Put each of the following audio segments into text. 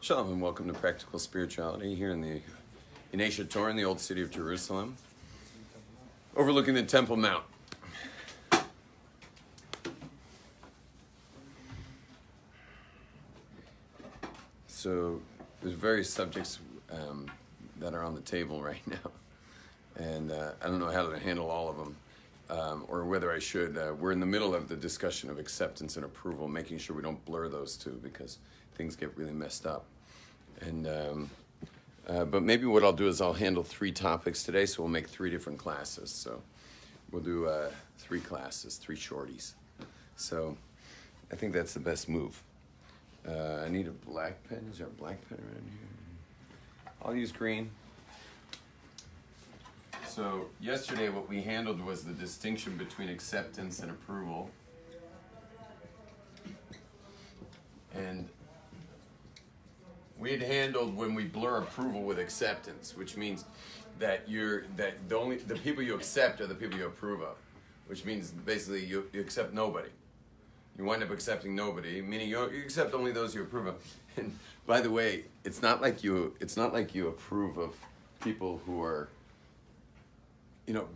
Shalom and welcome to Practical Spirituality here in Asia Torah in the old city of Jerusalem, overlooking the Temple Mount. So there's various subjects that are on the table right now, and I don't know how to handle all of them, or whether I should. We're in the middle of the discussion of acceptance and approval, making sure we don't blur those two because things get really messed up. And but maybe what I'll do is I'll handle 3 topics today, so we'll make 3 different classes. So we'll do 3 classes, 3 shorties. So I think that's the best move. I need a black pen. Is there a black pen around here? I'll use green. So yesterday what we handled was the distinction between acceptance and approval. And we had handled when we blur approval with acceptance, which means that the people you accept are the people you approve of, which means basically you accept nobody. You wind up accepting nobody, meaning you accept only those you approve of. And by the way, it's not like you approve of people who are,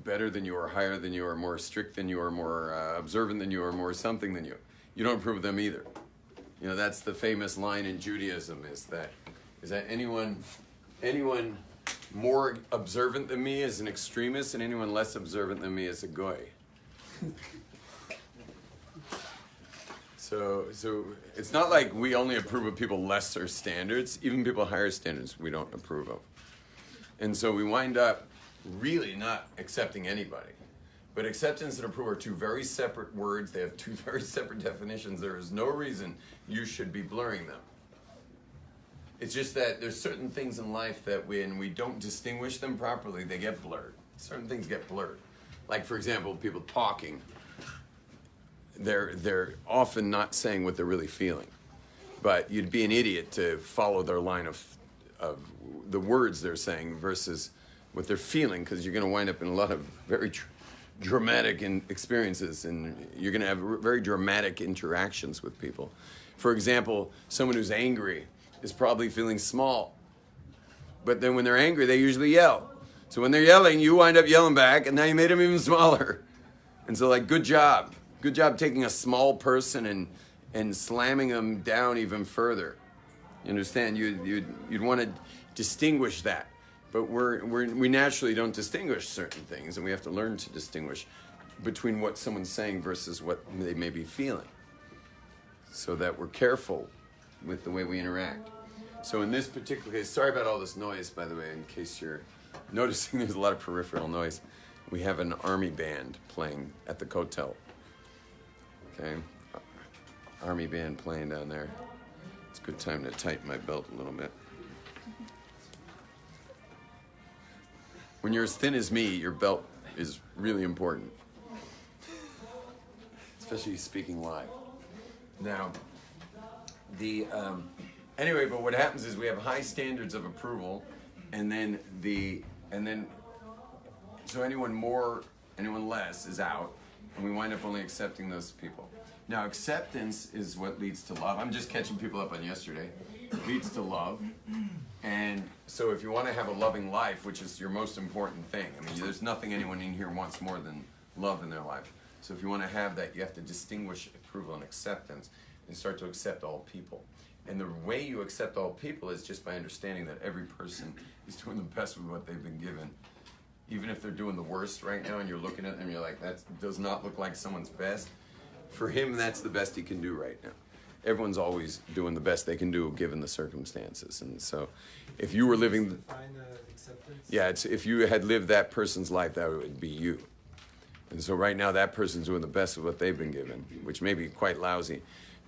better than you or higher than you or more strict than you or more observant than you or more something than you. You don't approve of them either. That's the famous line in Judaism is that anyone more observant than me is an extremist and anyone less observant than me is a goy. So it's not like we only approve of people lesser standards, even people higher standards we don't approve of. And so we wind up really not accepting anybody. But acceptance and approval are 2 very separate words. They have 2 very separate definitions. There is no reason you should be blurring them. It's just that there's certain things in life that when we don't distinguish them properly, they get blurred. Certain things get blurred. Like, for example, people talking. They're often not saying what they're really feeling. But you'd be an idiot to follow their line of the words they're saying versus what they're feeling, because you're going to wind up in a lot of very dramatic experiences, and you're going to have very dramatic interactions with people. For example, someone who's angry is probably feeling small, but then when they're angry, they usually yell. So when they're yelling, you wind up yelling back, and now you made them even smaller. And so, good job taking a small person and slamming them down even further. You understand? You'd want to distinguish that. But we naturally don't distinguish certain things, and we have to learn to distinguish between what someone's saying versus what they may be feeling, so that we're careful with the way we interact. So in this particular case, sorry about all this noise, by the way, in case you're noticing there's a lot of peripheral noise. We have an army band playing at the Kotel. Okay, army band playing down there. It's a good time to tighten my belt a little bit. When you're as thin as me, your belt is really important, especially speaking live. Now, anyway, but what happens is we have high standards of approval, and then so anyone more, anyone less is out, and we wind up only accepting those people. Now, acceptance is what leads to love. I'm just catching people up on yesterday. Leads to love. And so if you want to have a loving life, which is your most important thing, there's nothing anyone in here wants more than love in their life. So if you want to have that, you have to distinguish approval and acceptance and start to accept all people. And the way you accept all people is just by understanding that every person is doing the best with what they've been given. Even if they're doing the worst right now and you're looking at them, you're like, that does not look like someone's best. For him, that's the best he can do right now. Everyone's always doing the best they can do given the circumstances. And so if you were living... if you had lived that person's life, that would be you. And so right now, that person's doing the best of what they've been given, which may be quite lousy.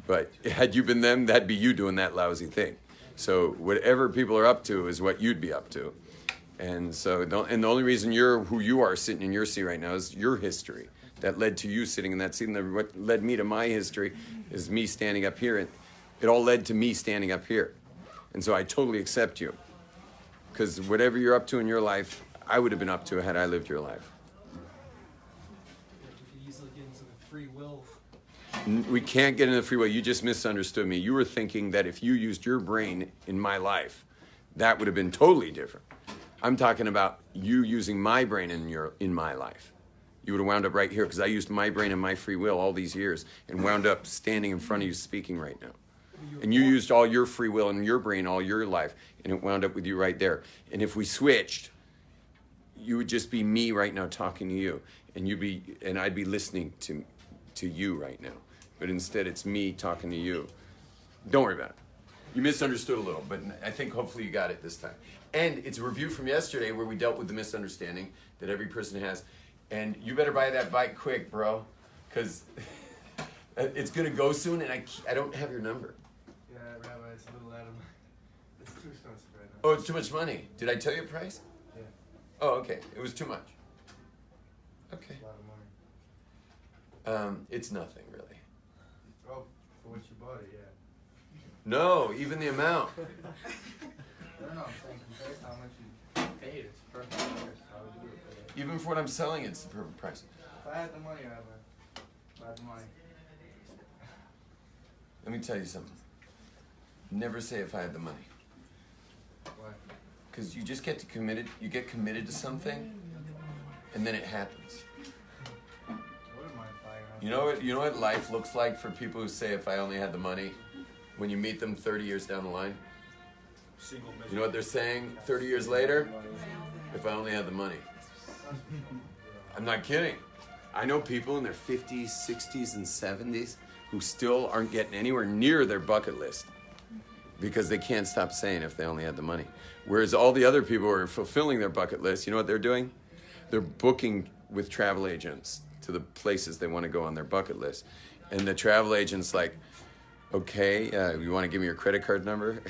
But had you been them, that'd be you doing that lousy thing. So whatever people are up to is what you'd be up to. And so, the only reason you're who you are sitting in your seat right now is your history that led to you sitting in that seat. And what led me to my history is me standing up here. And it all led to me standing up here. And so I totally accept you. Because whatever you're up to in your life, I would have been up to had I lived your life. You could easily get into the free will We can't get in the free will. You just misunderstood me. You were thinking that if you used your brain in my life, that would have been totally different. I'm talking about you using my brain in my life. You would have wound up right here because I used my brain and my free will all these years and wound up standing in front of you speaking right now. And you used all your free will and your brain all your life, and it wound up with you right there. And if we switched, you would just be me right now talking to you, and I'd be listening to you right now. But instead, it's me talking to you. Don't worry about it. You misunderstood a little, but I think hopefully you got it this time. And it's a review from yesterday where we dealt with the misunderstanding that every person has. And you better buy that bike quick, bro, because it's going to go soon, and I don't have your number. Yeah, Rabbi, it's a little out of my... It's too expensive right now. Oh, it's too much money. Did I tell you a price? Yeah. Oh, okay. It was too much. Okay. It's a lot of money. It's nothing, really. Oh, for what you bought it, yeah. No, even the amount. No, I'm saying compared to how much you paid, it's perfect price. I would do it for that. Even for what I'm selling, it's the perfect price. If I had the money, Rabbi. If I had the money. Let me tell you something. Never say if I had the money. Why? Because you just get committed to something, and then it happens. I wouldn't mind buying a house. You know what life looks like for people who say if I only had the money, when you meet them 30 years down the line? You know what they're saying 30 years later? If I only had the money. I'm not kidding. I know people in their 50s, 60s, and 70s who still aren't getting anywhere near their bucket list because they can't stop saying if they only had the money. Whereas all the other people who are fulfilling their bucket list, you know what they're doing? They're booking with travel agents to the places they want to go on their bucket list. And the travel agent's like, okay, you want to give me your credit card number?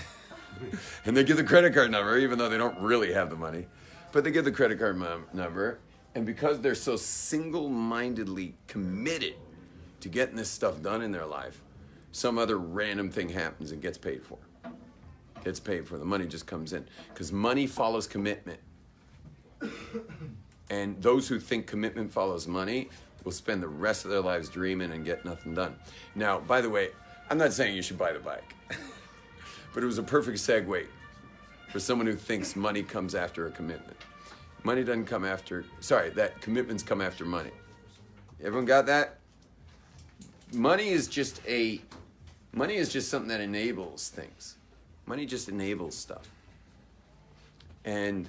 And they give the credit card number, even though they don't really have the money. But they give the credit card number. And because they're so single-mindedly committed to getting this stuff done in their life, some other random thing happens and gets paid for. Gets paid for. The money just comes in. Because money follows commitment. And those who think commitment follows money will spend the rest of their lives dreaming and get nothing done. Now, by the way, I'm not saying you should buy the bike. But it was a perfect segue for someone who thinks money comes after a commitment. Money doesn't come after, that commitments come after money. Everyone got that? Money is just something that enables things. Money just enables stuff. And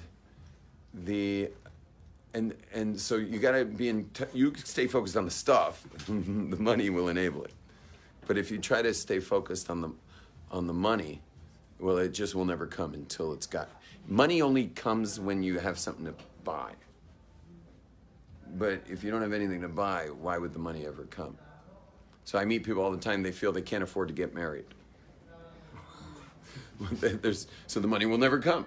so you gotta you stay focused on the stuff, the money will enable it. But if you try to stay focused on the money, well, it just will never come until it's got. Money only comes when you have something to buy. But if you don't have anything to buy, why would the money ever come? So I meet people all the time, they feel they can't afford to get married. So the money will never come.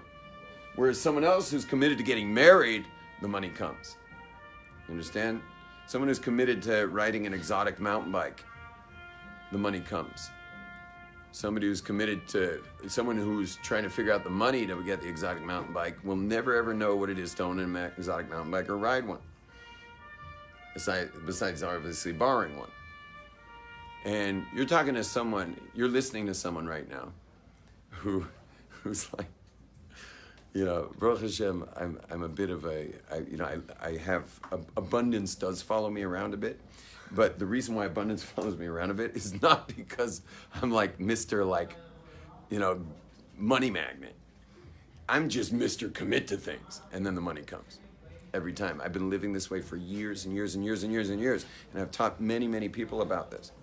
Whereas someone else who's committed to getting married, the money comes. You understand? Someone who's committed to riding an exotic mountain bike, the money comes. Somebody who's someone who's trying to figure out the money to get the exotic mountain bike will never ever know what it is to own an exotic mountain bike or ride one. Besides obviously borrowing one. And you're listening to someone right now who's like, Baruch Hashem, I'm a bit of I have, abundance does follow me around a bit. But the reason why abundance follows me around a bit is not because I'm like Mr. money magnet. I'm just Mr. Commit to things. And then the money comes every time. I've been living this way for years and years and years and years and years. And I've taught many, many people about this.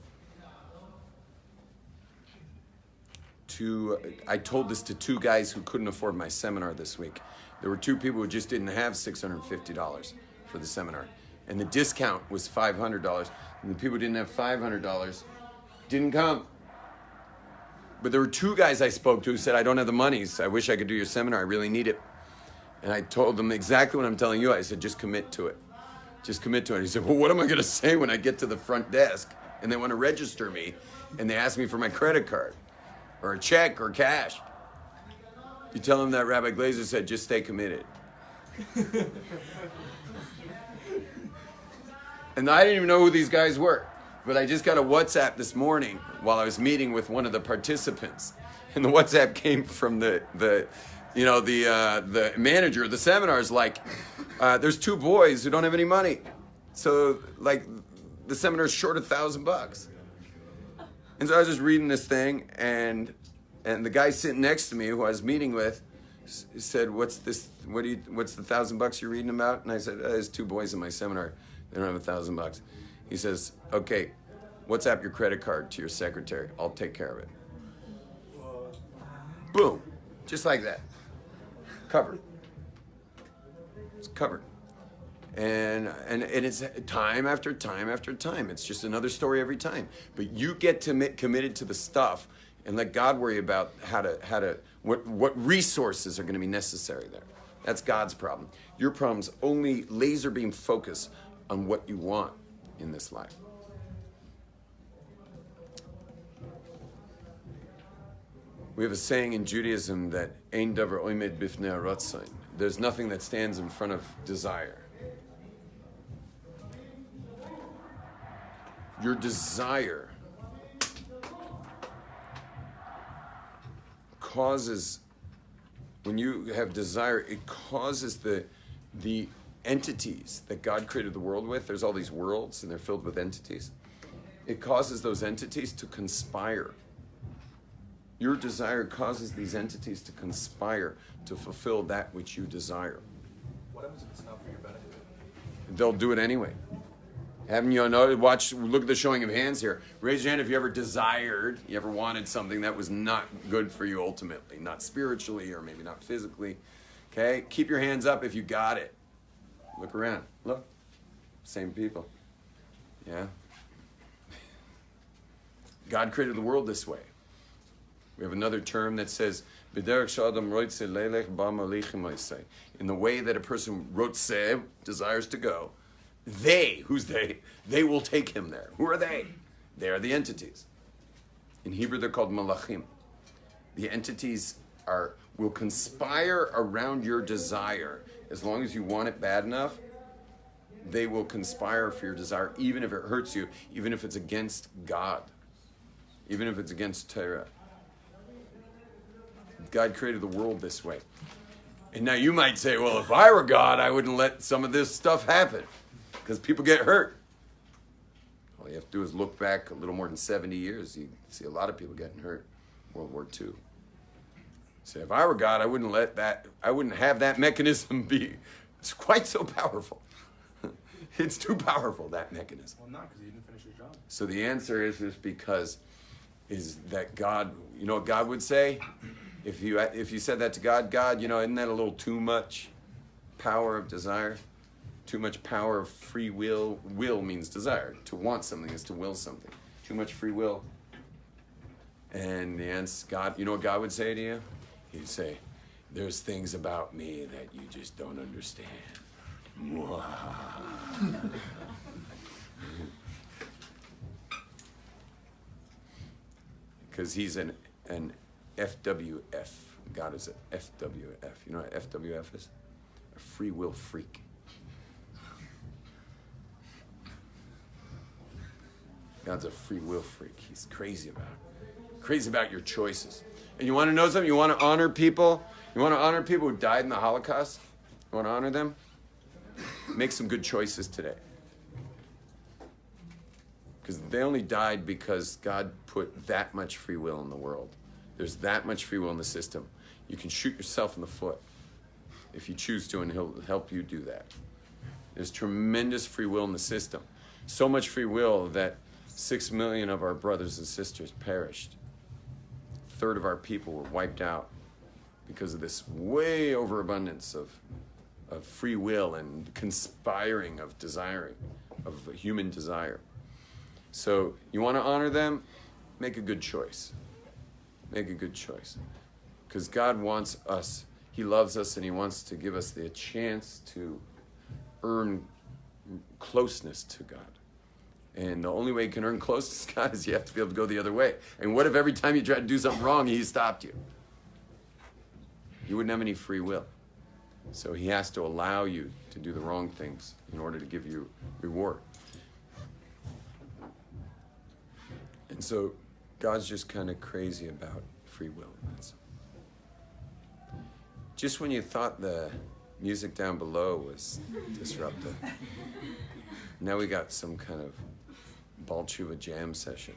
I told this to two guys who couldn't afford my seminar this week. There were two people who just didn't have $650 for the seminar. And the discount was $500. And the people who didn't have $500 didn't come. But there were two guys I spoke to who said, I don't have the money. So I wish I could do your seminar. I really need it. And I told them exactly what I'm telling you. I said, just commit to it. Just commit to it. He said, well, what am I going to say when I get to the front desk and they want to register me and they ask me for my credit card or a check or cash? You tell them that Rabbi Glaser said, just stay committed. And I didn't even know who these guys were. But I just got a WhatsApp this morning while I was meeting with one of the participants, and the WhatsApp came from the manager of the seminar is like, there's two boys who don't have any money, so like the seminar's short $1,000. And so I was just reading this thing, and the guy sitting next to me who I was meeting with said, "What's this? What's the $1,000 you're reading about?" And I said, "There's two boys in my seminar. They don't have $1,000." He says, "Okay, WhatsApp your credit card to your secretary. I'll take care of it." Boom, just like that. Covered. It's covered. And it's time after time after time. It's just another story every time. But you get to committed to the stuff and let God worry about what resources are going to be necessary there. That's God's problem. Your problem's only laser beam focus on what you want in this life. We have a saying in Judaism that Ein davar oimed bifnei haratzain. There's nothing that stands in front of desire. Your desire causes, when you have desire, it causes the entities that God created the world with. There's all these worlds and they're filled with entities. It causes those entities to conspire. Your desire causes these entities to conspire to fulfill that which you desire. What happens if it's not for your benefit? They'll do it anyway. Haven't you look at the showing of hands here. Raise your hand if you ever desired, you ever wanted something that was not good for you ultimately, not spiritually or maybe not physically. Okay? Keep your hands up if you got it. Look around. Look. Same people. Yeah? God created the world this way. We have another term that says, in the way that a person rotzeh, desires to go, who's they? They will take him there. Who are they? They are the entities. In Hebrew, they're called malachim. The entities will conspire around your desire. As long as you want it bad enough, they will conspire for your desire, even if it hurts you, even if it's against God, even if it's against Torah. God created the world this way. And now you might say, well, if I were God, I wouldn't let some of this stuff happen because people get hurt. All you have to do is look back a little more than 70 years. You see a lot of people getting hurt. World War II. Say, if I were God, I wouldn't have that mechanism be. It's quite so powerful. It's too powerful, that mechanism. Well, not because he didn't finish his job. So the answer is because that God, you know what God would say? If you said that to God, isn't that a little too much power of desire? Too much power of free will. Will means desire. To want something is to will something. Too much free will. And the answer, God, you know what God would say to you? He'd say, there's things about me that you just don't understand. Because he's an FWF. God is a FWF. You know what FWF is? A free will freak. God's a free will freak. He's crazy about your choices. And you want to know something? You want to honor people? You want to honor people who died in the Holocaust? You want to honor them? Make some good choices today. Because they only died because God put that much free will in the world. There's that much free will in the system. You can shoot yourself in the foot if you choose to, and he'll help you do that. There's tremendous free will in the system. So much free will that 6 million of our brothers and sisters perished. A third of our people were wiped out because of this way overabundance of free will and conspiring of desiring, of human desire. So you want to honor them? Make a good choice. Make a good choice. Because God wants us, he loves us, and he wants to give us the chance to earn closeness to God. And the only way you can earn closeness to God is you have to be able to go the other way. And what if every time you try to do something wrong, he stopped you? You wouldn't have any free will. So he has to allow you to do the wrong things in order to give you reward. And so God's just kind of crazy about free will. Just when you thought the music down below was disruptive, now we got some kind of Balchuva jam session.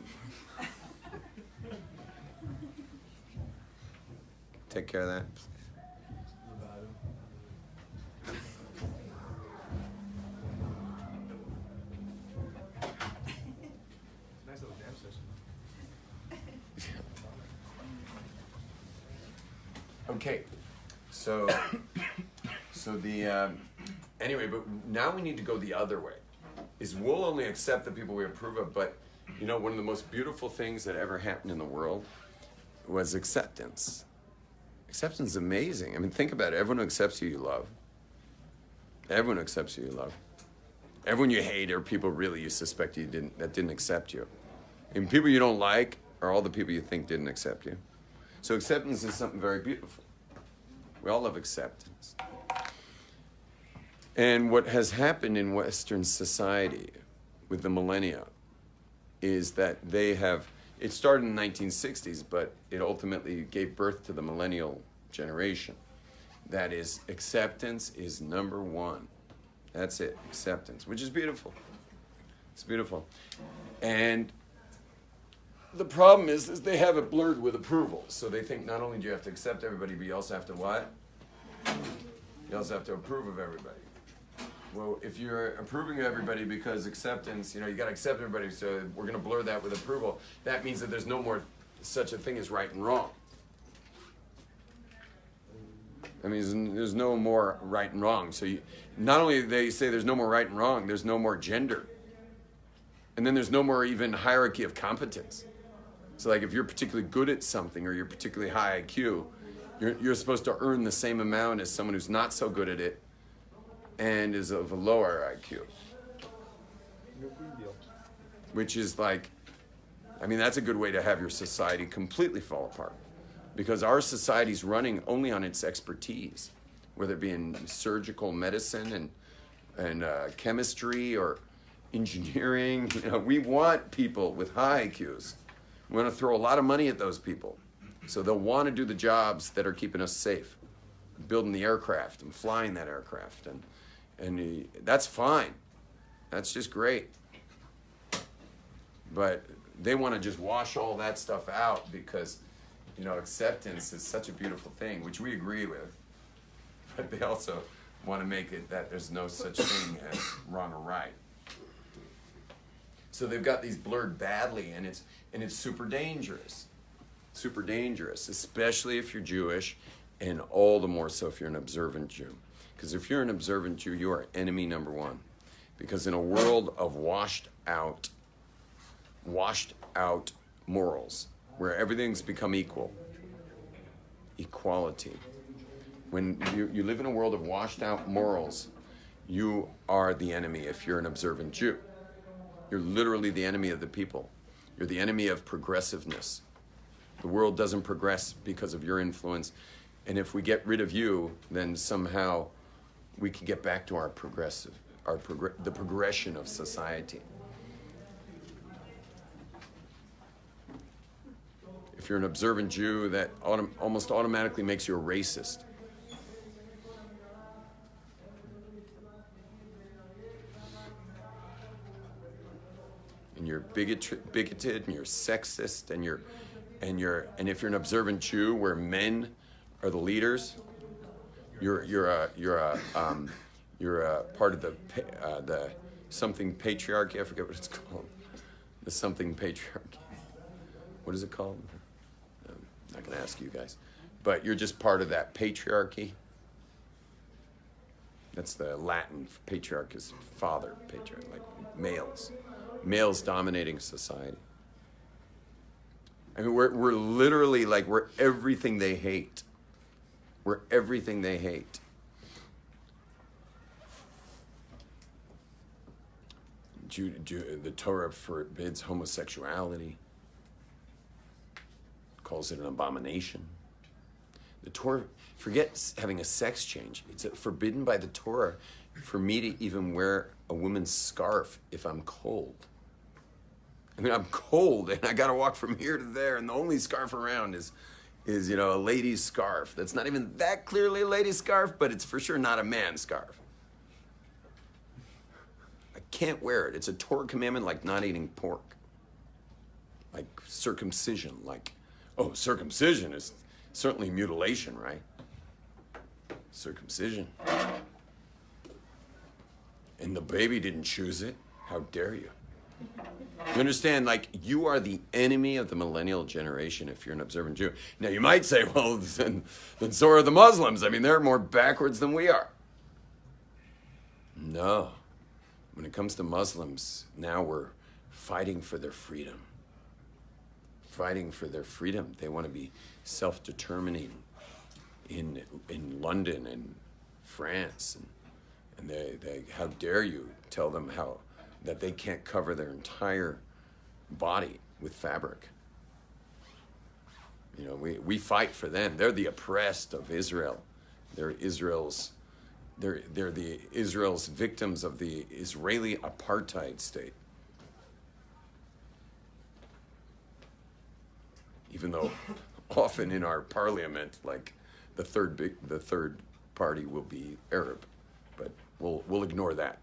Take care of that. Nice little jam session. Okay, so the anyway, but now we need to go the other way. Is we'll only accept the people we approve of, but you know, one of the most beautiful things that ever happened in the world was acceptance. Acceptance is amazing. I mean, think about it. Everyone who accepts you, you love. Everyone who accepts you, you love. Everyone you hate are people really you suspect that didn't accept you. And people you don't like are all the people you think didn't accept you. So acceptance is something very beautiful. We all love acceptance. And what has happened in Western society with the millennia is that it started in the 1960s, but it ultimately gave birth to the millennial generation. That is, acceptance is number one. That's it, acceptance, which is beautiful. It's beautiful. And the problem is they have it blurred with approval. So they think not only do you have to accept everybody, but you also have to what? You also have to approve of everybody. Well, if you're approving of everybody because acceptance, you got to accept everybody, so we're going to blur that with approval. That means that there's no more such a thing as right and wrong. I mean, there's no more right and wrong. So not only they say there's no more right and wrong, there's no more gender. And then there's no more even hierarchy of competence. So like if you're particularly good at something or you're particularly high IQ, you're supposed to earn the same amount as someone who's not so good at it and is of a lower IQ. Which is like, I mean, that's a good way to have your society completely fall apart. Because our society's running only on its expertise, whether it be in surgical medicine and chemistry or engineering. We want people with high IQs. We want to throw a lot of money at those people. So they'll want to do the jobs that are keeping us safe. Building the aircraft and flying that aircraft. And that's fine. That's just great. But they want to just wash all that stuff out because, acceptance is such a beautiful thing, which we agree with. But they also want to make it that there's no such thing as wrong or right. So they've got these blurred badly, and it's super dangerous. Super dangerous, especially if you're Jewish, and all the more so if you're an observant Jew. Because if you're an observant Jew, you are enemy number one. Because in a world of washed out morals, where everything's become equality. When you live in a world of washed out morals, you are the enemy if you're an observant Jew. You're literally the enemy of the people. You're the enemy of progressiveness. The world doesn't progress because of your influence. And if we get rid of you, then somehow we can get back to the progression of society. If you're an observant Jew, that almost automatically makes you a racist. And you're bigoted, and you're sexist, and if you're an observant Jew where men are the leaders, you're a part of the something patriarchy. I forget what it's called. The something patriarchy. What is it called? I'm not going to ask you guys, but you're just part of that patriarchy. That's the Latin for patriarch is father, patriarch, like males dominating society. I mean, we're literally like, we're everything they hate. We're everything they hate. The Torah forbids homosexuality, calls it an abomination. The Torah, forget having a sex change. It's forbidden by the Torah for me to even wear a woman's scarf if I'm cold. I mean, I'm cold and I got to walk from here to there, and the only scarf around is a lady's scarf. That's not even that clearly a lady's scarf, but it's for sure not a man's scarf. I can't wear it. It's a Torah commandment, like not eating pork, like circumcision. Like, oh, circumcision is certainly mutilation, right? Circumcision. And the baby didn't choose it. How dare you? You understand, like, you are the enemy of the millennial generation if you're an observant Jew. Now, you might say, well, then so are the Muslims. I mean, they're more backwards than we are. No. When it comes to Muslims, now we're fighting for their freedom. Fighting for their freedom. They want to be self-determining in London and France. And they how dare you tell them that they can't cover their entire body with fabric. You know, we fight for them. They're the oppressed of Israel. They're the Israel's victims of the Israeli apartheid state. Even though often in our parliament, like the third party will be Arab, but we'll ignore that.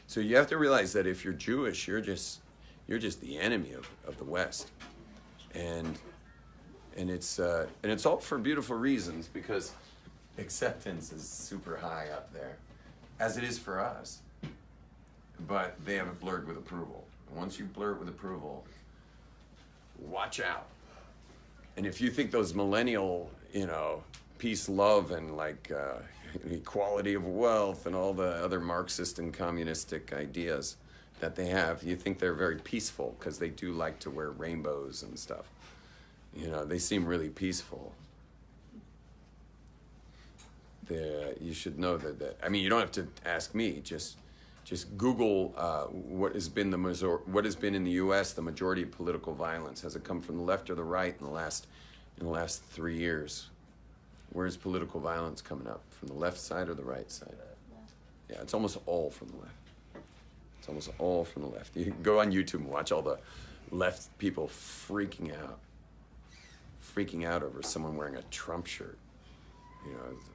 So you have to realize that if you're Jewish, you're just the enemy of the West, and it's all for beautiful reasons, because acceptance is super high up there, as it is for us. But they have it blurred with approval. And once you blur it with approval, watch out. And if you think those millennial, peace, love, and equality of wealth and all the other Marxist and communistic ideas that they have, you think they're very peaceful because they do like to wear rainbows and stuff. They seem really peaceful. You should know that. I mean, you don't have to ask me. Just Google what has been in the U.S. the majority of political violence. Has it come from the left or the right in the last 3 years? Where's political violence coming up? From the left side or the right side? Yeah, it's almost all from the left. It's almost all from the left. You can go on YouTube and watch all the left people freaking out over someone wearing a Trump shirt.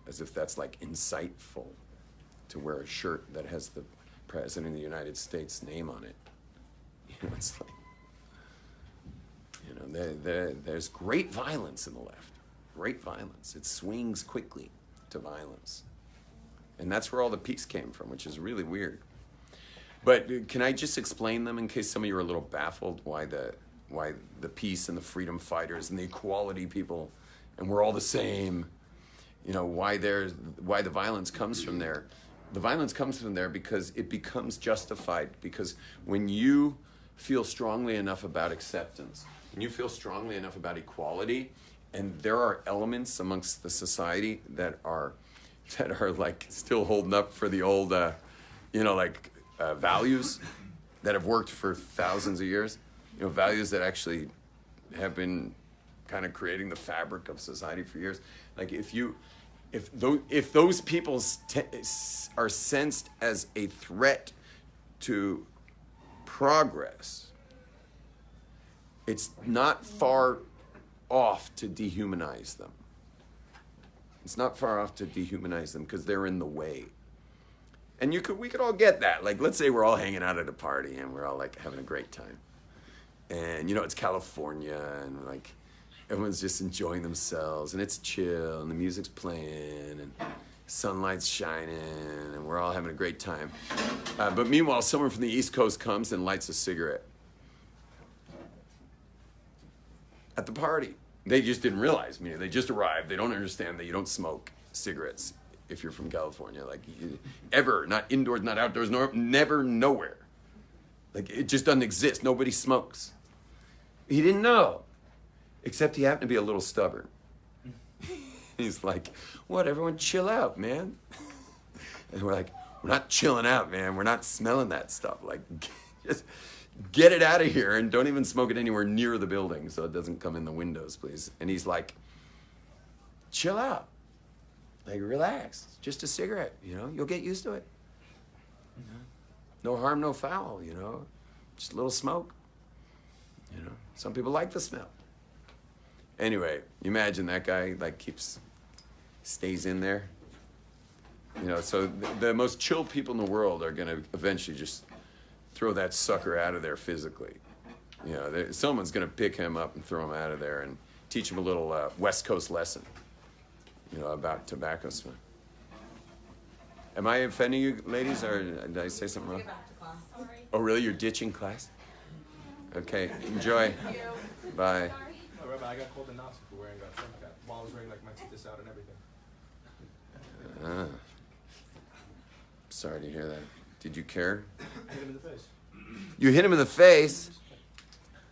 As if that's like insightful to wear a shirt that has the President of the United States name on it. It's like, there's great violence in the left. Great violence. It swings quickly to violence. And that's where all the peace came from, which is really weird. But can I just explain them in case some of you are a little baffled why the peace and the freedom fighters and the equality people, and we're all the same, why the violence comes from there. The violence comes from there because it becomes justified. Because when you feel strongly enough about acceptance, and you feel strongly enough about equality, and there are elements amongst the society that are like still holding up for the old, values that have worked for thousands of years, values that actually have been kind of creating the fabric of society for years. Like if those people are sensed as a threat to progress, it's not far off to dehumanize them. It's not far off to dehumanize them because they're in the way. And we could all get that. Like, let's say we're all hanging out at a party and we're all like having a great time. And it's California and like everyone's just enjoying themselves and it's chill and the music's playing and sunlight's shining and we're all having a great time. But meanwhile, someone from the East Coast comes and lights a cigarette at the party. They just didn't realize. They just arrived. They don't understand that you don't smoke cigarettes if you're from California. Like, ever. Not indoors, not outdoors, never, nowhere. Like, it just doesn't exist. Nobody smokes. He didn't know. Except he happened to be a little stubborn. He's like, what? Everyone chill out, man. And we're like, we're not chilling out, man. We're not smelling that stuff. Like, just get it out of here and don't even smoke it anywhere near the building so it doesn't come in the windows, please. And he's like, chill out. Like, relax. Just a cigarette, you'll get used to it. No harm, no foul, you know. Just a little smoke. You know, some people like the smell. Anyway, you imagine that guy like stays in there. You know, so the most chill people in the world are going to eventually just throw that sucker out of there physically. You know, someone's going to pick him up and throw him out of there and teach him a little West Coast lesson, you know, about tobacco smoke. Am I offending you, ladies, or did I say something wrong? Get back to class. Sorry. Oh, really? You're ditching class? Okay, enjoy. Thank you. Bye. Sorry. Oh, Rabbi, I got called a Nazi for wearing a Trump cap while I was wearing like my tzitzis out and everything. Sorry to hear that. Did you care? I hit him in the face. You hit him in the face?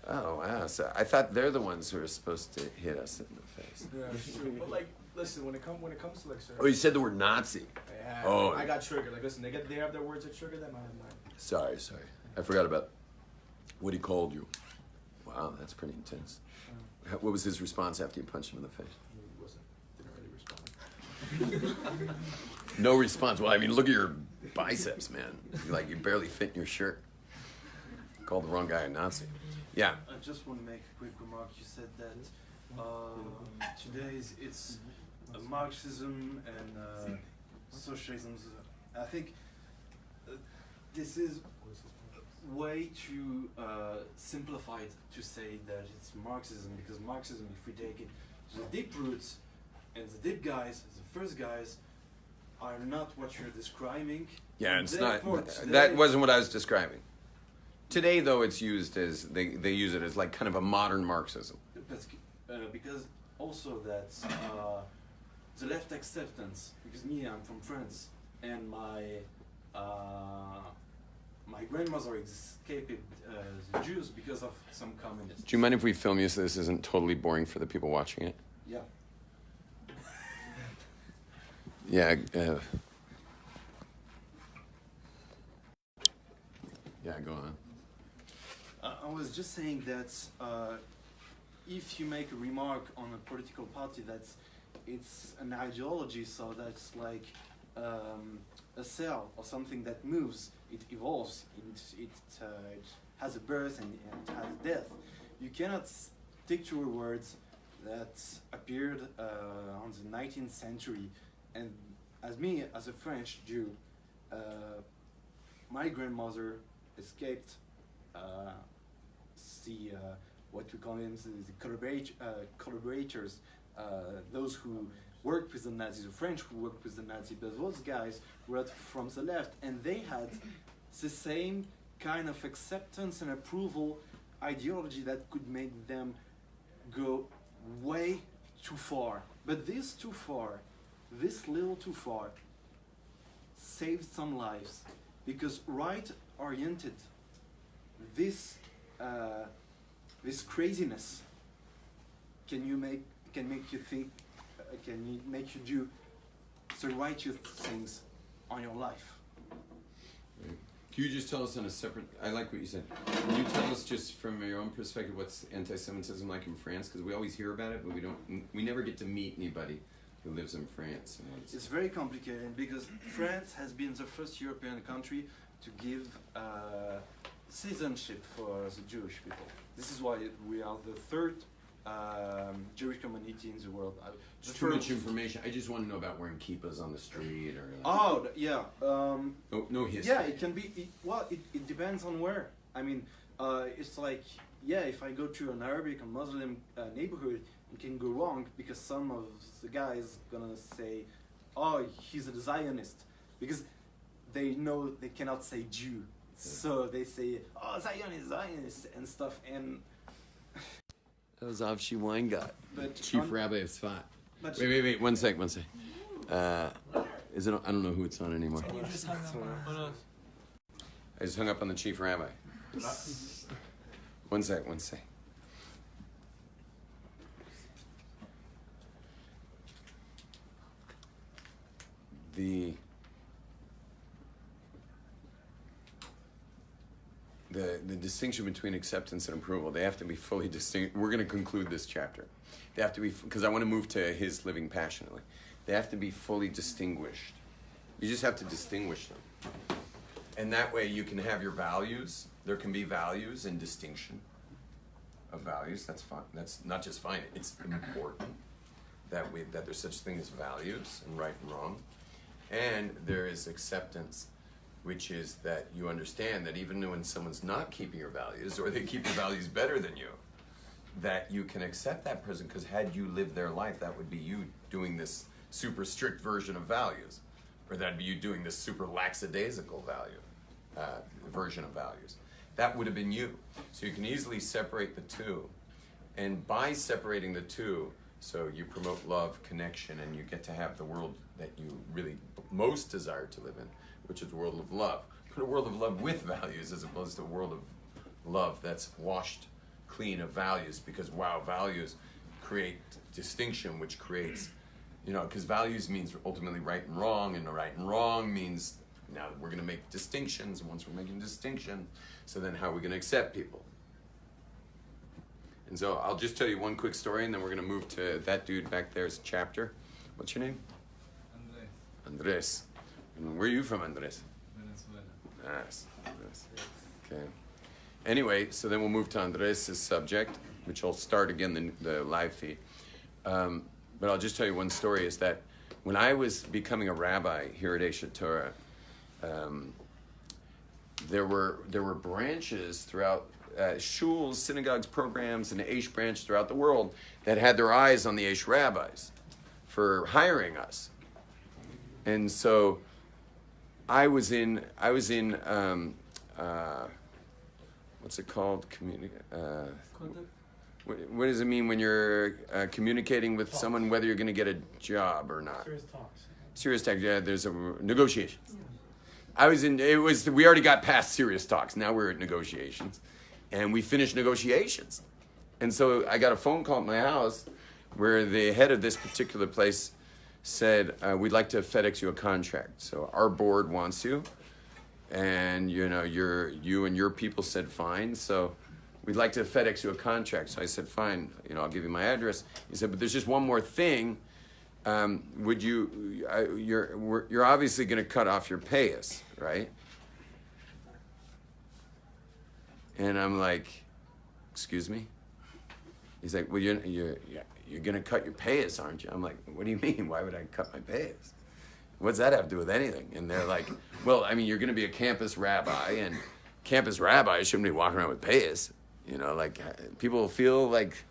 Oh, wow. So I thought they're the ones who are supposed to hit us in the face. Yeah, it's true. But like, listen, when it comes to like, sir. Oh, you said the word Nazi. Yeah, Oh. I got triggered. Like, listen, they have their words that trigger them. I have mine. Sorry. I forgot about what he called you. Wow, that's pretty intense. What was his response after you punched him in the face? He didn't really respond. No response. Well, I mean, look at your biceps, man. Like you barely fit in your shirt. Called the wrong guy a Nazi. Yeah. I just want to make a quick remark. You said that today it's Marxism and socialism. I think this is way too simplified to say that it's Marxism, because Marxism, if we take it to the deep roots, and the deep guys, the first guys, are not what you're describing. Yeah, it's not. Today, That wasn't what I was describing. Today, though, it's used as they use it as like kind of a modern Marxism. Because also that the left acceptance, because me, I'm from France, and my grandmother escaped the Jews because of some communists. Do you mind if we film you so this isn't totally boring for the people watching it? Yeah. Yeah. Yeah, go on. I was just saying that if you make a remark on a political party it's an ideology, so that's like a cell or something that moves, it evolves, it has a birth and it has a death. You cannot stick to words that appeared on the 19th century. And as a French Jew, my grandmother escaped what we call them the collaborators, those who worked with the Nazis, the French who worked with the Nazis, but those guys were from the left, and they had the same kind of acceptance and approval ideology that could make them go way too far. But this little too far, saved some lives, because right-oriented, this craziness can make you think, can make you do the righteous things on your life. Can you just tell us on a separate? I like what you said. Can you tell us just from your own perspective what's anti-Semitism like in France? Because we always hear about it, but we never get to meet anybody who lives in France. It's very complicated because France has been the first European country to give citizenship for the Jewish people. This is why we are the third Jewish community in the world. It's too much information. I just want to know about wearing kippahs on the street or. Oh yeah. No history. Yeah, it can be. It depends on where. I mean, it's like if I go to an Arabic or Muslim neighborhood, it can go wrong because some of the guys gonna say, "Oh, he's a Zionist," because they know they cannot say Jew, so they say, "Oh, Zionist," and stuff. And that was Avshi Weingart, but Chief Rabbi of Tzfat. Wait, one sec. Is it? I don't know who it's on anymore. You just hung up on us. I just hung up on the Chief Rabbi. One sec. The distinction between acceptance and approval, they have to be fully distinct. We're going to conclude this chapter. They have to be, because I want to move to his living passionately. They have to be fully distinguished. You just have to distinguish them. And that way you can have your values. There can be values and distinction of values. That's fine. That's not just fine. It's important that there's such a thing as values and right and wrong. And there is acceptance, which is that you understand that even when someone's not keeping your values, or they keep your values better than you, that you can accept that person, because had you lived their life, that would be you doing this super strict version of values, or that'd be you doing this super lackadaisical version of values. That would have been you. So you can easily separate the two. And by separating the two, so you promote love, connection, and you get to have the world that you really most desire to live in, which is a world of love. But a world of love with values, as opposed to a world of love that's washed clean of values, because values create distinction, which creates, because values means ultimately right and wrong, and the right and wrong means now we're going to make distinctions, and once we're making distinction, so then how are we going to accept people? And so I'll just tell you one quick story, and then we're going to move to that dude back there's chapter. What's your name? Andres. And where are you from, Andres? Venezuela. Nice. Okay. Anyway, so then we'll move to Andres' subject, which I'll start again the live feed. But I'll just tell you one story, is that when I was becoming a rabbi here at Eshet Torah, there were branches throughout shuls, synagogues, programs, and the Eish branch throughout the world that had their eyes on the Eish rabbis for hiring us. And so I was in what's it called? What does it mean when you're communicating with someone, whether you're going to get a job or not? Serious talks. Yeah, there's a negotiations. We already got past serious talks. Now we're at negotiations. And we finished negotiations. And so I got a phone call at my house where the head of this particular place said, we'd like to FedEx you a contract. So our board wants you. And, you and your people said, fine. So we'd like to FedEx you a contract. So I said, fine, I'll give you my address. He said, but there's just one more thing. You're obviously going to cut off your payas, right? And I'm like, excuse me? He's like, well, you're going to cut your payas, aren't you? I'm like, what do you mean? Why would I cut my payas? What's that have to do with anything? And they're like, well, I mean, you're going to be a campus rabbi, and campus rabbis shouldn't be walking around with payas. People feel like,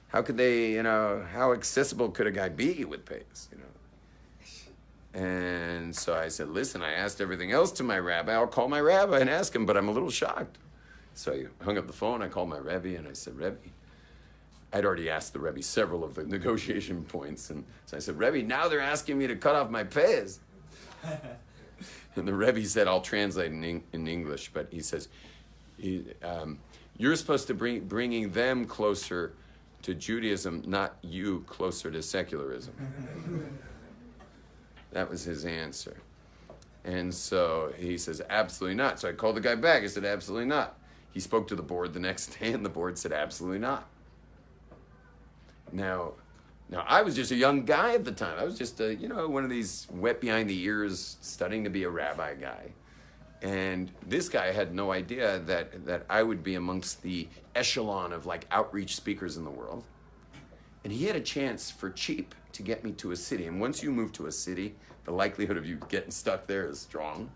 how could they, how accessible could a guy be with payas, And so I said, listen, I asked everything else to my rabbi. I'll call my rabbi and ask him, but I'm a little shocked. So I hung up the phone. I called my Rebbe, and I said, Rebbe, I'd already asked the Rebbe several of the negotiation points. And so I said, Rebbe, now they're asking me to cut off my payas. And the Rebbe said, I'll translate in English, but he says, you're supposed to bringing them closer to Judaism, not you closer to secularism. That was his answer. And so he says, absolutely not. So I called the guy back. I said, absolutely not. He spoke to the board the next day, and the board said, absolutely not. Now I was just a young guy at the time. I was just one of these wet behind the ears, studying to be a rabbi guy. And this guy had no idea that I would be amongst the echelon of outreach speakers in the world. And he had a chance for cheap to get me to a city. And once you move to a city, the likelihood of you getting stuck there is strong.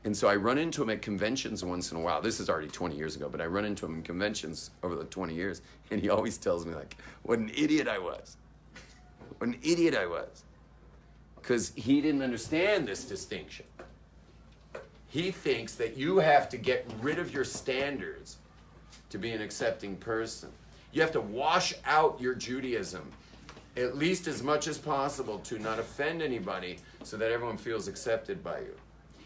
And so I run into him at conventions once in a while. This is already 20 years ago, but I run into him in conventions over the 20 years. And he always tells me, what an idiot I was. What an idiot I was. Because he didn't understand this distinction. He thinks that you have to get rid of your standards to be an accepting person. You have to wash out your Judaism at least as much as possible to not offend anybody so that everyone feels accepted by you.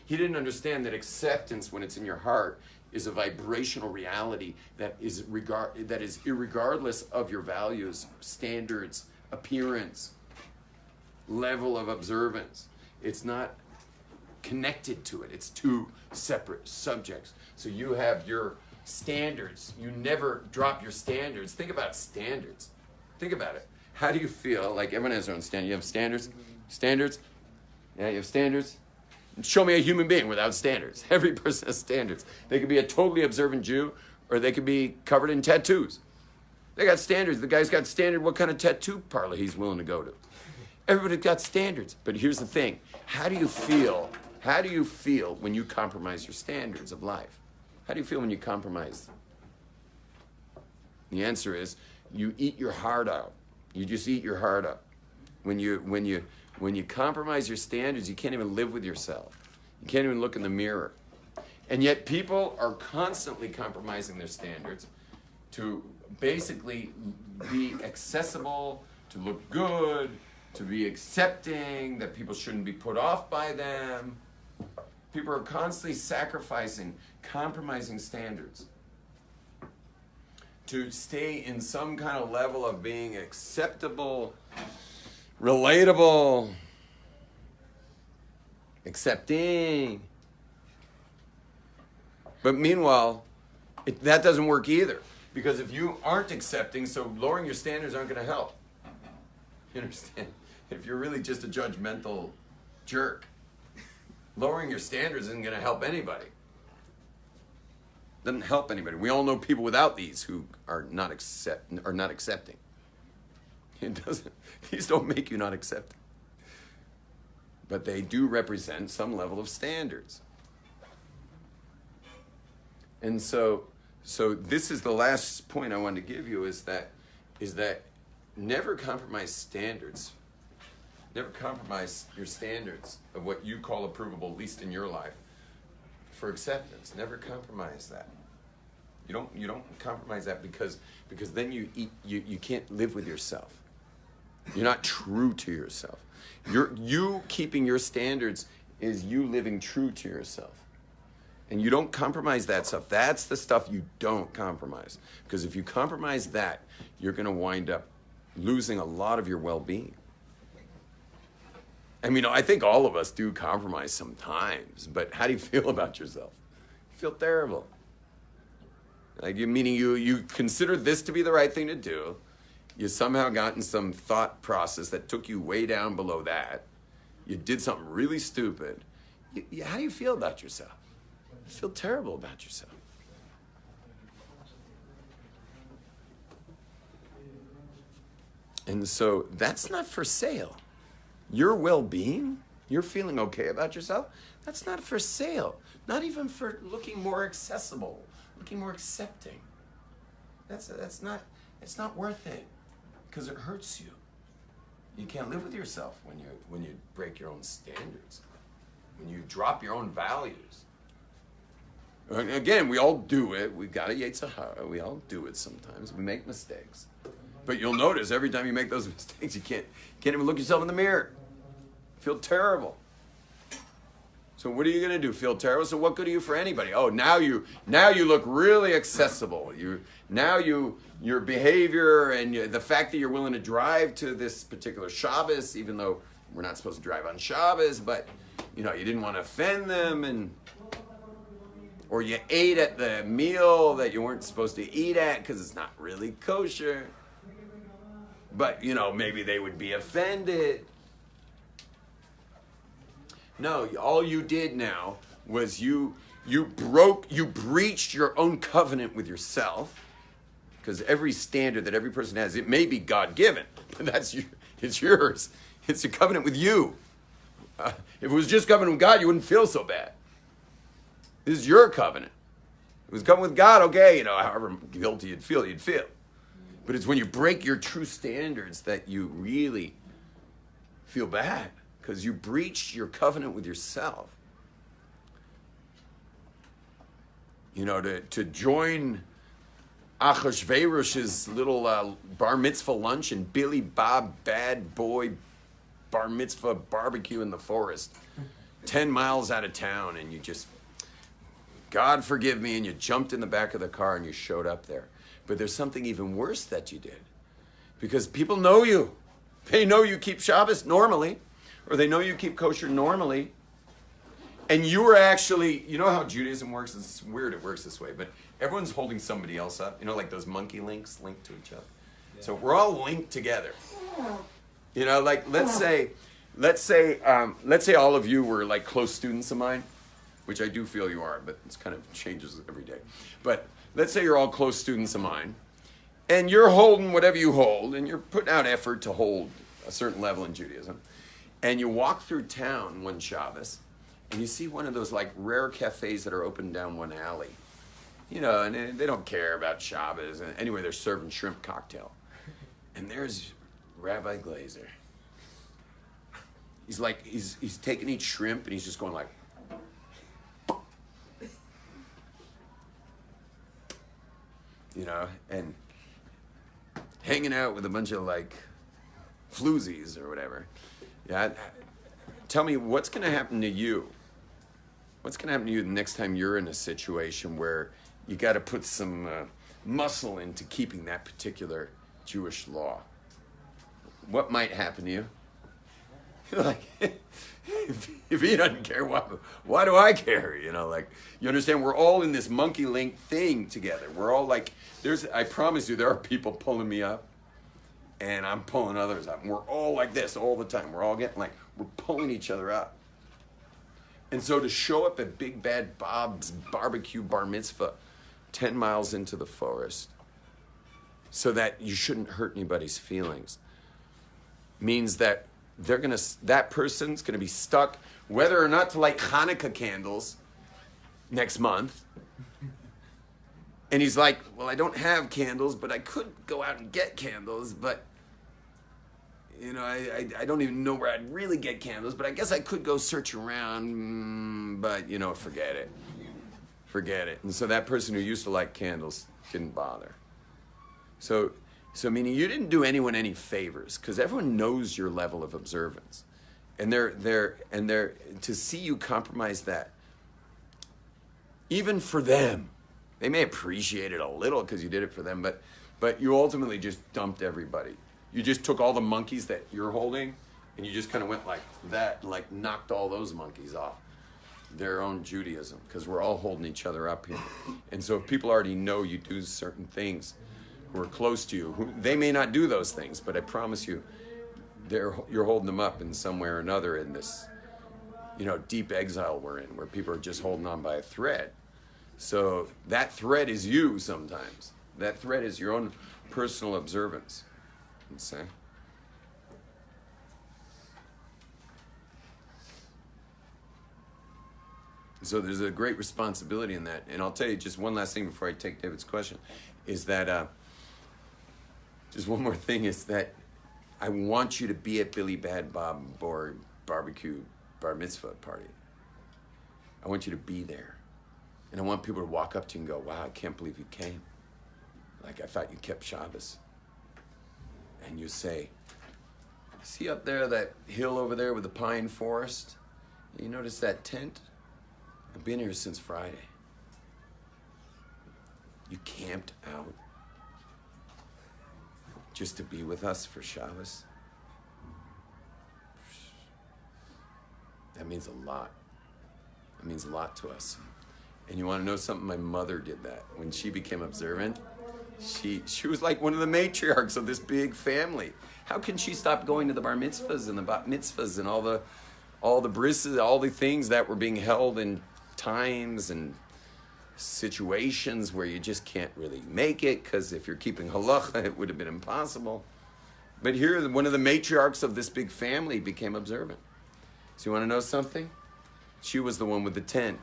He didn't understand that acceptance, when it's in your heart, is a vibrational reality that is irregardless of your values, standards, appearance, level of observance. It's not connected to it. It's two separate subjects. So you have your standards. You never drop your standards. Think about standards. Think about it. How do you feel? Everyone has their own standards. You have standards? Standards? Yeah, you have standards? Show me a human being without standards. Every person has standards. They could be a totally observant Jew, or they could be covered in tattoos. They got standards. The guy's got standard what kind of tattoo parlor he's willing to go to. Everybody's got standards. But here's the thing. How do you feel? How do you feel when you compromise your standards of life? How do you feel when you compromise them? The answer is you eat your heart out. You just eat your heart out. When you compromise your standards, you can't even live with yourself. You can't even look in the mirror. And yet people are constantly compromising their standards to basically be accessible, to look good, to be accepting, that people shouldn't be put off by them. People are constantly sacrificing, compromising standards to stay in some kind of level of being acceptable, relatable, accepting. But meanwhile, that doesn't work either. Because if you aren't accepting, so lowering your standards aren't going to help. You understand? If you're really just a judgmental jerk, lowering your standards isn't going to help anybody. Doesn't help anybody. We all know people without these who are not accepting. It doesn't. These don't make you not accepting. But they do represent some level of standards. And so this is the last point I wanted to give you is that never compromise standards. Never compromise your standards of what you call approvable, at least in your life, for acceptance. Never compromise that. You don't compromise that because then you can't live with yourself. You're not true to yourself. You keeping your standards is you living true to yourself. And you don't compromise that stuff. That's the stuff you don't compromise. Because if you compromise that, you're going to wind up losing a lot of your well-being. I mean, I think all of us do compromise sometimes, but how do you feel about yourself? You feel terrible. Meaning you consider this to be the right thing to do. You somehow got in some thought process that took you way down below that. You did something really stupid. How do you feel about yourself? You feel terrible about yourself. And so that's not for sale. Your well-being, you're feeling okay about yourself, that's not for sale. Not even for looking more accessible, looking more accepting. It's not worth it because it hurts you. You can't live with yourself when you break your own standards, when you drop your own values. Again, we all do it. We've got a Yetzer Hara. We all do it sometimes. We make mistakes. But you'll notice every time you make those mistakes, you can't even look yourself in the mirror. Feel terrible. So what are you going to do? Feel terrible? So what good are you for anybody? Oh, now you look really accessible. Your behavior and the fact that you're willing to drive to this particular Shabbos, even though we're not supposed to drive on Shabbos, but you didn't want to offend them, or you ate at the meal that you weren't supposed to eat at because it's not really kosher. But maybe they would be offended. No, all you did now was you breached your own covenant with yourself, because every standard that every person has, it may be God-given, but it's yours. It's a covenant with you. If it was just covenant with God, you wouldn't feel so bad. This is your covenant. If it was covenant with God, okay, however guilty you'd feel. But it's when you break your true standards that you really feel bad, because you breached your covenant with yourself. To join Achashverosh's little bar mitzvah lunch and Billy Bob Bad Boy bar mitzvah barbecue in the forest, 10 miles out of town, and you just, God forgive me, and you jumped in the back of the car and you showed up there. But there's something even worse that you did, because people know you. They know you keep Shabbos normally, or they know you keep kosher normally, and you were actually, how Judaism works? It's weird it works this way, but everyone's holding somebody else up, like those monkey links linked to each other. Yeah. So we're all linked together. Let's say let's say all of you were like close students of mine, which I do feel you are, but it's kind of changes every day. But let's say you're all close students of mine, and you're holding whatever you hold, and you're putting out effort to hold a certain level in Judaism, and you walk through town one Shabbos, and you see one of those like rare cafes that are open down one alley, you know, and they don't care about Shabbos, and anyway, they're serving shrimp cocktail, and there's Rabbi Glaser. He's like, he's taking each shrimp, and he's just going like, you know, and hanging out with a bunch of like floozies or whatever. Yeah, tell me what's going to happen to you. What's going to happen to you the next time you're in a situation where you got to put some muscle into keeping that particular Jewish law? What might happen to you? You're like, if he doesn't care, why do I care? You know, like, you understand, we're all in this monkey link thing together. We're all like, I promise you, there are people pulling me up, and I'm pulling others up. And we're all like this all the time. We're all getting like, we're pulling each other up. And so to show up at Big Bad Bob's barbecue bar mitzvah 10 miles into the forest so that you shouldn't hurt anybody's feelings means that that person's gonna be stuck whether or not to light Hanukkah candles next month. And he's like, well, I don't have candles, but I could go out and get candles, but you know, I don't even know where I'd really get candles, but I guess I could go search around, but you know, forget it. Forget it. And so that person who used to like candles didn't bother. So meaning you didn't do anyone any favors, because everyone knows your level of observance. And they're to see you compromise that, even for them, they may appreciate it a little because you did it for them, but you ultimately just dumped everybody. You just took all the monkeys that you're holding, and you just kind of went like that, and like knocked all those monkeys off their own Judaism, because we're all holding each other up here. And so if people already know you do certain things, who are close to you, they may not do those things, but I promise you, you're holding them up in some way or another in this, you know, deep exile we're in, where people are just holding on by a thread. So that thread is you sometimes. That thread is your own personal observance. Let's say. So there's a great responsibility in that. And I'll tell you just one last thing before I take David's question, is that, just one more thing, is that I want you to be at Billy Bad Bob or barbecue bar mitzvah party. I want you to be there. And I want people to walk up to you and go, wow, I can't believe you came. Like, I thought you kept Shabbos. And you say, see up there, that hill over there with the pine forest? You notice that tent? I've been here since Friday. You camped out just to be with us for Shabbos. That means a lot. That means a lot to us. And you want to know something? My mother did that. When she became observant, she was like one of the matriarchs of this big family. How can she stop going to the bar mitzvahs and the bat mitzvahs and all the brises, all the things that were being held in times and situations where you just can't really make it, because if you're keeping halacha, it would have been impossible. But here, one of the matriarchs of this big family became observant. So you want to know something? She was the one with the tent.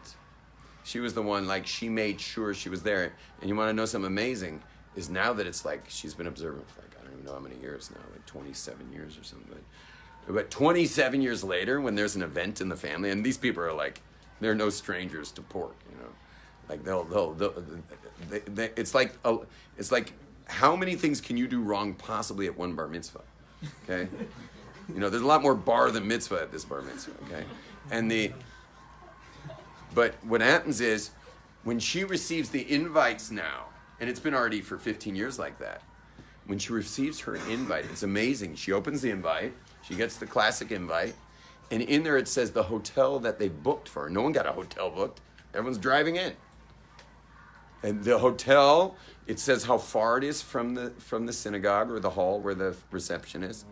She was the one, like, she made sure she was there. And you want to know something amazing? Is now that it's like, she's been observant for like, I don't even know how many years now, like 27 years or something. But 27 years later, when there's an event in the family, and these people are like, they're no strangers to pork, you know. Like it's like how many things can you do wrong possibly at one bar mitzvah? Okay, you know, there's a lot more bar than mitzvah at this bar mitzvah. Okay, but what happens is when she receives the invites now, and it's been already for 15 years like that. When she receives her invite, it's amazing. She opens the invite, she gets the classic invite, and in there it says the hotel that they booked for her. No one got a hotel booked. Everyone's driving in. And the hotel, it says how far it is from the synagogue or the hall where the reception is.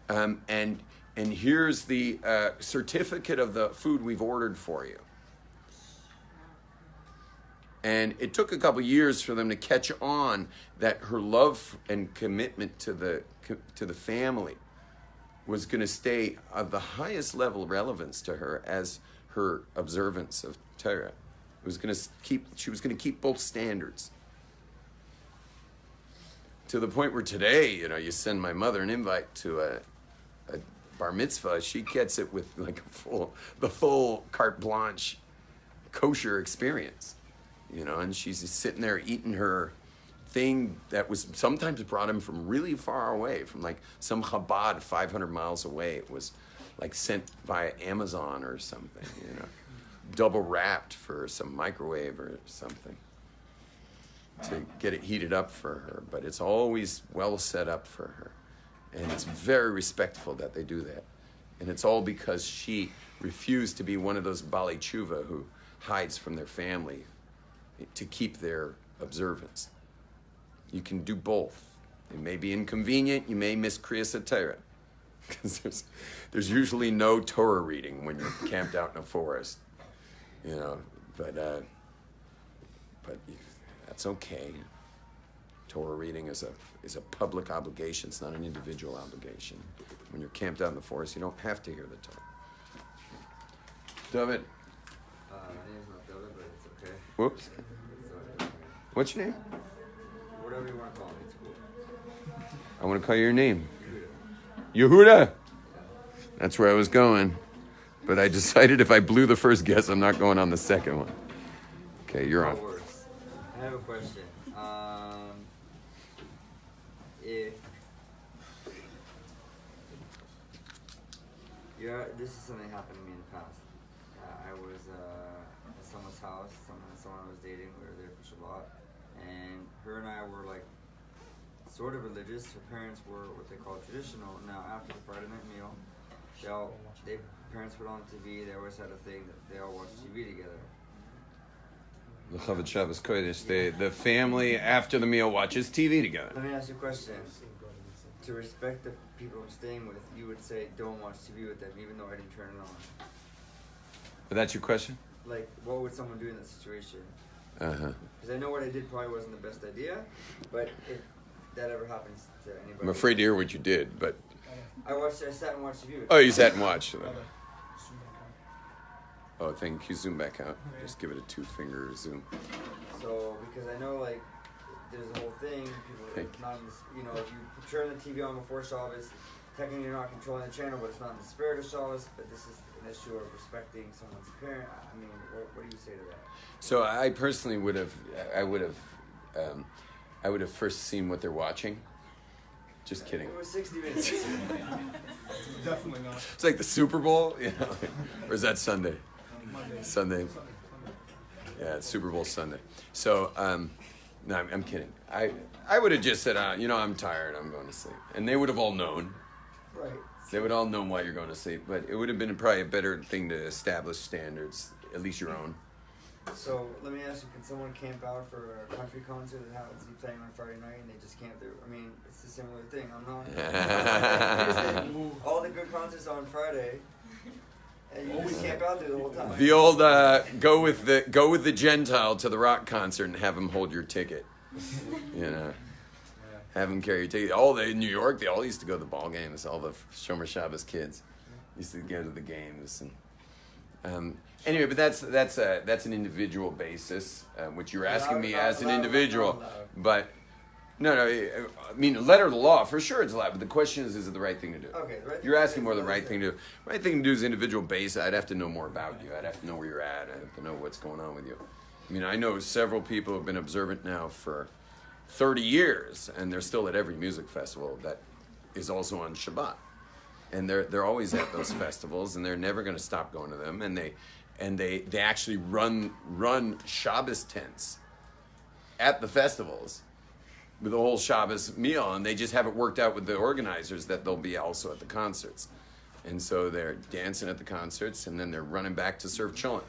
And and here's the certificate of the food we've ordered for you. And it took a couple years for them to catch on that her love and commitment to the family was going to stay of the highest level of relevance to her as her observance of Torah. She was going to keep both standards. To the point where today, you send my mother an invite to a bar mitzvah, she gets it with like the full carte blanche kosher experience. And she's just sitting there eating her thing that was sometimes brought in from really far away, from like some Chabad 500 miles away. It was like sent via Amazon or something, double wrapped for some microwave or something to get it heated up for her. But it's always well set up for her. And it's very respectful that they do that. And it's all because she refused to be one of those Bali Tshuva who hides from their family to keep their observance. You can do both. It may be inconvenient. You may miss Kriyas HaTorah, because there's usually no Torah reading when you're camped out in a forest, But that's okay. Torah reading is a public obligation. It's not an individual obligation. When you're camped out in the forest, you don't have to hear the Torah. David. My name's not David, but it's okay. Whoops. What's your name? Whatever you want to call me, it's cool. I want to call you your name. Yehuda. That's where I was going. But I decided if I blew the first guess, I'm not going on the second one. Okay, you're on. I have a question. This is something that happened to me in the past. I was at someone's house, someone I was dating. We were there for Shabbat, and her and I were like sort of religious. Her parents were what they call traditional. Now, after the Friday night meal, parents put on TV. They always had a thing that they all watched TV together. The Chavod Shabbos Kodesh. The family after the meal watches TV together. Let me ask you a question. To respect the people I'm staying with, you would say don't watch TV with them, even though I didn't turn it on. But that's your question? Like, what would someone do in that situation? Uh-huh. Because I know what I did probably wasn't the best idea, but if that ever happens to anybody... I'm afraid to hear what you did, but... I sat and watched TV with Oh, you sat and watched. Oh, thank you. Zoom back out. Just give it a 2-finger zoom. So, because I know, like, there's a whole thing, people are not in this, if you turn the TV on before Shabbos, technically you're not controlling the channel, but it's not in the spirit of Shabbos, but this is an issue of respecting someone's parent. I mean, what do you say to that? So I personally would have first seen what they're watching. Just kidding. It was 60 minutes. Definitely not. It's like the Super Bowl, or is that Sunday? Sunday. Yeah, it's Super Bowl Sunday. So, no, I'm kidding. I would have just said, I'm tired, I'm going to sleep. And they would have all known. Right. They would all know why you're going to sleep. But it would have been probably a better thing to establish standards, at least your own. So, let me ask you, can someone camp out for a country concert that happens to be playing on Friday night and they just camp there? I mean, it's a similar thing. I'm not... all the good concerts are on Friday. And you just camp out there the whole time. The old go with the Gentile to the rock concert and have him hold your ticket. Have him carry your ticket. In New York, they all used to go to the ball games. All the Shomer Shabbos kids used to go to the games. And anyway, but that's an individual basis, which you're asking me as an individual. But no, I mean, letter of the law, for sure it's allowed, but the question is it the right thing to do? Okay, the right thing You're asking more the right thing to do. The right thing to do is individual basis. I'd have to know more about you. I'd have to know where you're at. I'd have to know what's going on with you. I mean, I know several people who have been observant now for 30 years, and they're still at every music festival that is also on Shabbat. And they're always at those festivals, and they're never going to stop going to them. And they actually run Shabbos tents at the festivals with a whole Shabbos meal, and they just have it worked out with the organizers that they'll be also at the concerts. And so they're dancing at the concerts, and then they're running back to serve cholent.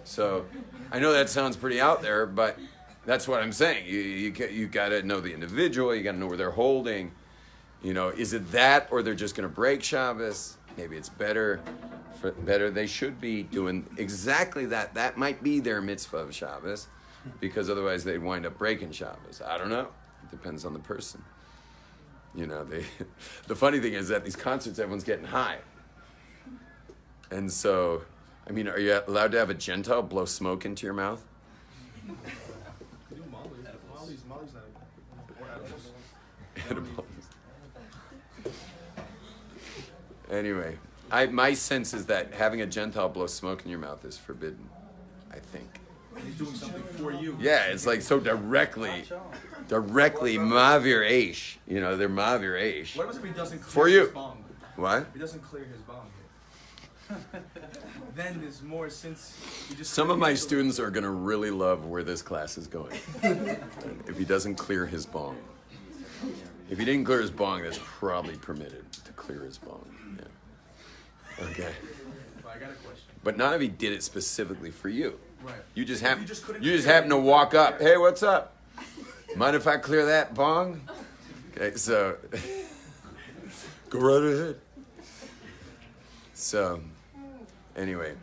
So I know that sounds pretty out there, but that's what I'm saying. You got to know the individual. You got to know where they're holding. You know, is it that, or they're just going to break Shabbos? Maybe it's better. They should be doing exactly that. That might be their mitzvah of Shabbos, because otherwise they'd wind up breaking Shabbos. I don't know. It depends on the person. You know, the funny thing is that these concerts, everyone's getting high. And so, I mean, are you allowed to have a Gentile blow smoke into your mouth? You do Molly's not or Edibles. Anyway, my sense is that having a Gentile blow smoke in your mouth is forbidden, I think. He's doing something for you. Yeah, it's like so directly Mavir Aish. You know, they're Mavir Aish. What if he doesn't clear For you. his bong? What? If he doesn't clear his bong. Then there's more since you just. Some of my students are going to really love where this class is going. If he doesn't clear his bong. If he didn't clear his bong, that's probably permitted to clear his bong. Yeah. Okay. Well, I got a question. But not if he did it specifically for you. Right. You just If happen. you just couldn't You just clear happen it, to walk up. Hey, what's up? Mind if I clear that bong? Okay, so go right ahead. So, anyway,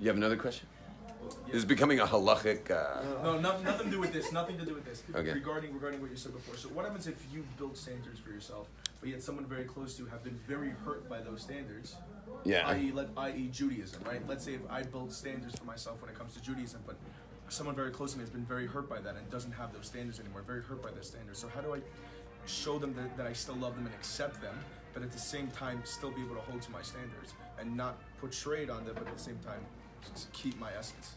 you have another question? This is becoming a halachic. No, nothing to do with this. Nothing to do with this. Okay. Regarding what you said before. So what happens if you build standards for yourself, but yet someone very close to you have been very hurt by those standards? Yeah. I.e. Judaism, right? Let's say if I build standards for myself when it comes to Judaism, but someone very close to me has been very hurt by that and doesn't have those standards anymore, very hurt by those standards. So how do I show them that I still love them and accept them, but at the same time still be able to hold to my standards and not put shade on them, but at the same time just keep my essence?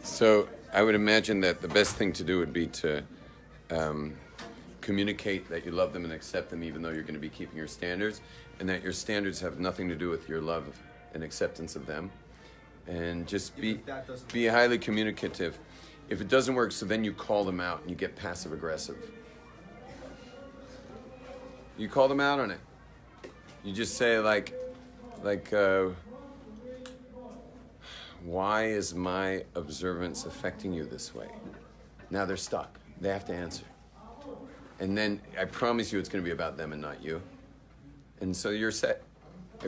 So I would imagine that the best thing to do would be to communicate that you love them and accept them, even though you're going to be keeping your standards, and that your standards have nothing to do with your love and acceptance of them, and just be highly communicative. If it doesn't work, so then you call them out and you get passive aggressive. You call them out on it. You just say like. Why is my observance affecting you this way? Now they're stuck. They have to answer. And then I promise you it's going to be about them and not you. And so you're set.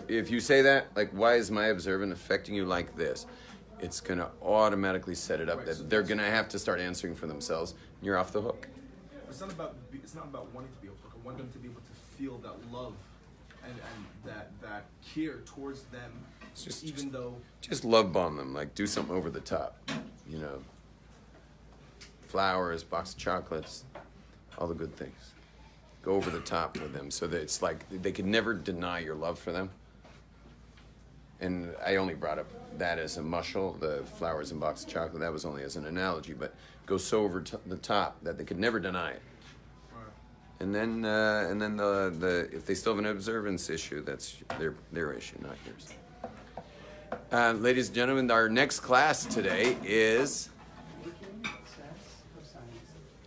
If you say that, like, why is my observance affecting you like this? It's going to automatically set it up that they're going to have to start answering for themselves. And you're off the hook. It's not about wanting to be able to. I want them to be able to feel that love and that care towards them, Just love bomb them, like do something over the top, you know. Flowers, box of chocolates, all the good things. Go over the top with them so that it's like they could never deny your love for them. And I only brought up that as a mushal, the flowers and box of chocolate. That was only as an analogy, but go so over the top that they could never deny it. And then the if they still have an observance issue, that's their issue, not yours. Ladies and gentlemen, our next class today is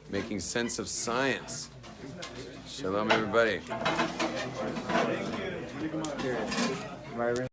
Making Sense of Science. Shalom, everybody. Cheers.